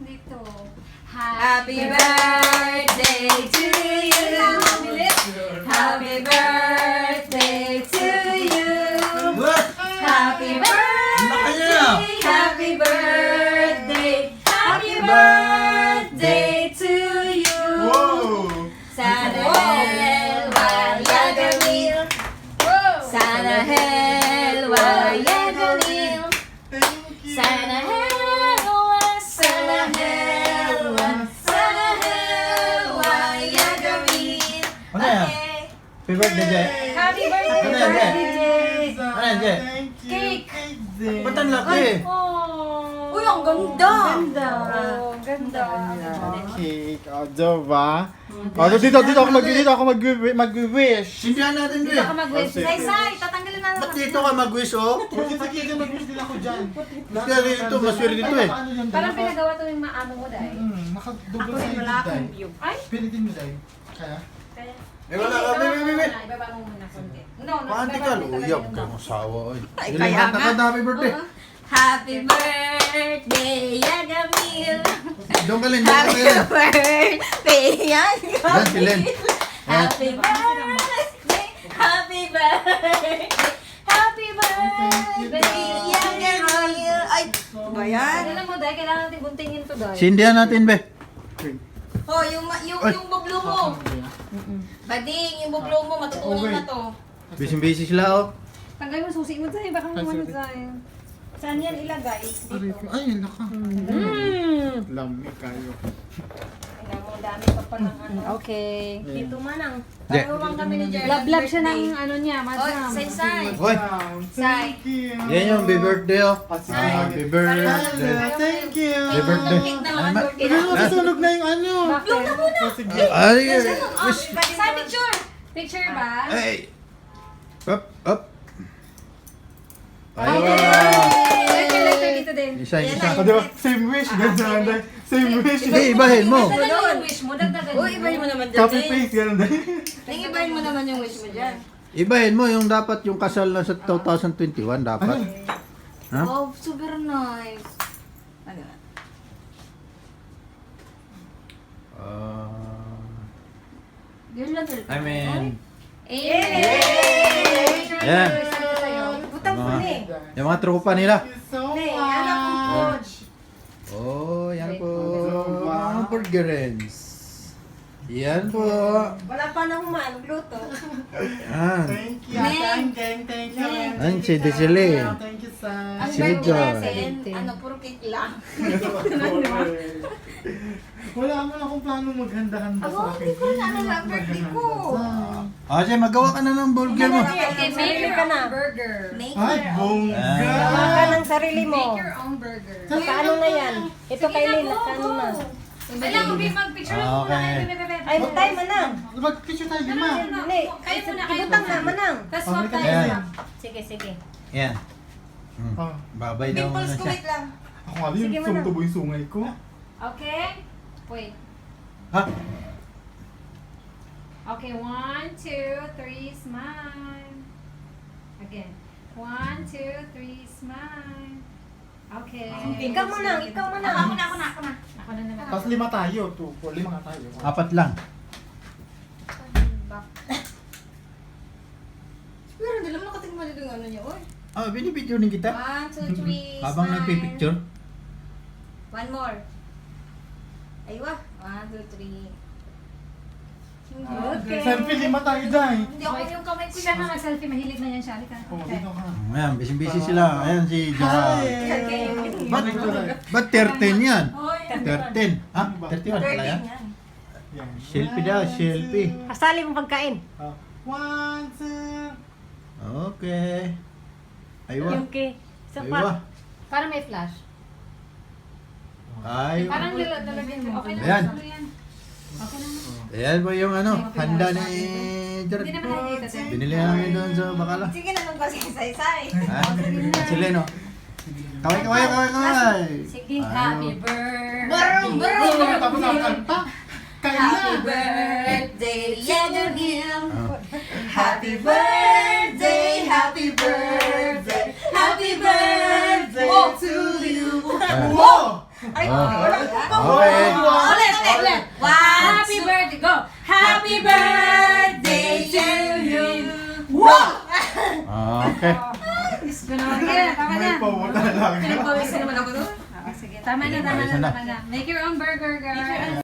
dito. Happy birthday to you. Happy birthday to you. Happy birthday. Happy birthday. Happy birthday to you. Sana helwa yagamil. Sana helwa yagamil. Sana helwa, sana helwa, sana helwa yagamil. Ano yan? Happy birthday, Jay. Happy birthday, Ano yan, Jay? Jay. Ano yan, Jay? Cake. Ba't ang laki? Oh. Uy, ang ganda. Ganda. Oh, ganda. Cake. O, diba? O, dito ako mag-wish. Sindihan natin, Jay. Baka mag-wish. Say, tatanggalin na Ba't dito ka mag-wish, oh? Sige, mag-wish din ako dyan. Maswerte dito, maswerte dito eh. Parang pinagawa to yung maamo mo dahil. Nakadouble Ako rin, side wala akong dahil. view. Ay! Pinitin mo dahil. Kaya? Kaya. Eh, wala ka, wait. Ibaba mo muna konti. No, Paanti ka, luyab ka ng asawa, oy. Ay, Dili, kaya kanta nga. ka, happy birthday. Happy birthday, Yagamil. Doon ka, Len, doon Happy ka, Len. birthday, Yan, si Len. Yagamil. Happy birthday, happy birthday, happy birthday, Yagamil. Ay, ba yan? Alam mo dahil kailangan natin guntingin to dahil. Sindihan natin, be. Oh, yung bublo mo. Bading, yung bublo mo, matutunan na to. Busy sila, oh. Tanggal mo susi mo dahil baka Ay, mo sorry. dahil. Saan yan ilagay? Ay, naka. Mm. Lami kayo. Tingnan mo, dami pa palang ano. Okay. Dito manang. Di. Paruwang kami ni Jerry. Love siya ng ano niya, Oh, madam. say. Hoy, Thank you. yan yung happy birthday, oh. Sige. Happy birthday. Thank you. Happy birthday. Cake na Ay, mga ma- birthday. Pero masusunog na yung ano. Bakit? O, sige. Ay, Oh, sa picture. Picture ba? ay. Up. Okay. Ayun. Letter dito din. Isa. O, diba? Same wish. Ganyan dahil. Same wish. Sige, ibahin mo. Dagdagan mo yung wish mo, dagdagan mo. Uy, ibahin mo naman dyan. Copy paste. Ganun dahil. Ibahin mo naman yung wish mo dyan. Ibahin mo yung dapat yung kasal na sa 2021 dapat. Ha? Oh, super nice. Ano? Yun lang. I mean, Yan. Yan. Butang Mga- puli. yung mga tropa nila. Thank you so Hindi, anak ko po. much. Oh, yan po. Wow. Mga burgerins. Yan po. Wala pa na magluto. Yan. Thank you. Neng. Thank you. Ayun, si Desiree. Thank you, Sam. Ang Si birthday John. natin, ano, puro cake lang. Wala man akong plano maghanda-handa Ako, sa akin. hindi ko na ano lang birthday ko. Ah, sige, magawa ka na ng burger mo. Okay, make your own burger. Make Ay, your own. bongga! Gawa ka ng sarili mo. Make your own burger. Paano na yan? Ito kay Lila, paano na? Alam, mag-picture lang muna Okay. kayo. Ay, tayo manang. Mag-picture tayo, lima. Hindi, Kayo muna, kayo ibutang muna. na, manang. Tapos swap tayo. Ayan. Sige, sige. Yan. Ah, Babay daw muna Pimples ko, siya. wait lang. ako nga din, Sige, sumutubo yung sungay ko. Okay? Wait. Ha? Okay, 1, 2, 3, smile. Again. 1, 2, 3, smile. Okay. Ikaw manang, ikaw manang. Ako na. Ako na naman. Tapos lima tayo, 2, 4, lima nga tayo. Apat lang. Pero hindi naman nakatingin dito yung ano niya, oy. Ah, binibidyo din kita. 1, 2, 3, Habang smile. nagpipicture. One more. Aywa. 1, 2, 3. Okay. Selfie, lima tayo dahil. Hindi ako yung kamay ko Siya na mag-selfie, mahilig na yan siya. Halika. Oh, Okay. dito ka. Ayan, busy sila. Ayan si Gerald. Okay. Ba't 13 yan? 13. Ha? 31 pala 13 yan? yan. Yan. Selfie daw, selfie. Kasali mong pagkain. Ah, 1, 2. Okay. Aywa. Okay. Isa Aywa. pa. Para may flash. Aywa. Parang lalagyan mo. Okay na. Ayan. Ano yan? Okay na. Ayan po yung ano, handa ni Gerald. Hindi naman nakikita sir. Binili namin doon sa Bacala. Sige na nung kasi say-say. Ha? Si Leno. Kaway. Sige, Ano? happy birthday. Brr. Tapos ang kanta. Kaya Happy na. birthday, Yagamil. Oh. Happy birthday, happy birthday, happy birthday to you. Wow! Ay, Oh. wala ko pa. Oh. Happy birthday to you! Okay. Diyos ko naman. Sige, tama na. May pamuta lang. Pinagpawisan naman ako doon. Sige, tama na, tama na, tama na. Make your own burger, girl.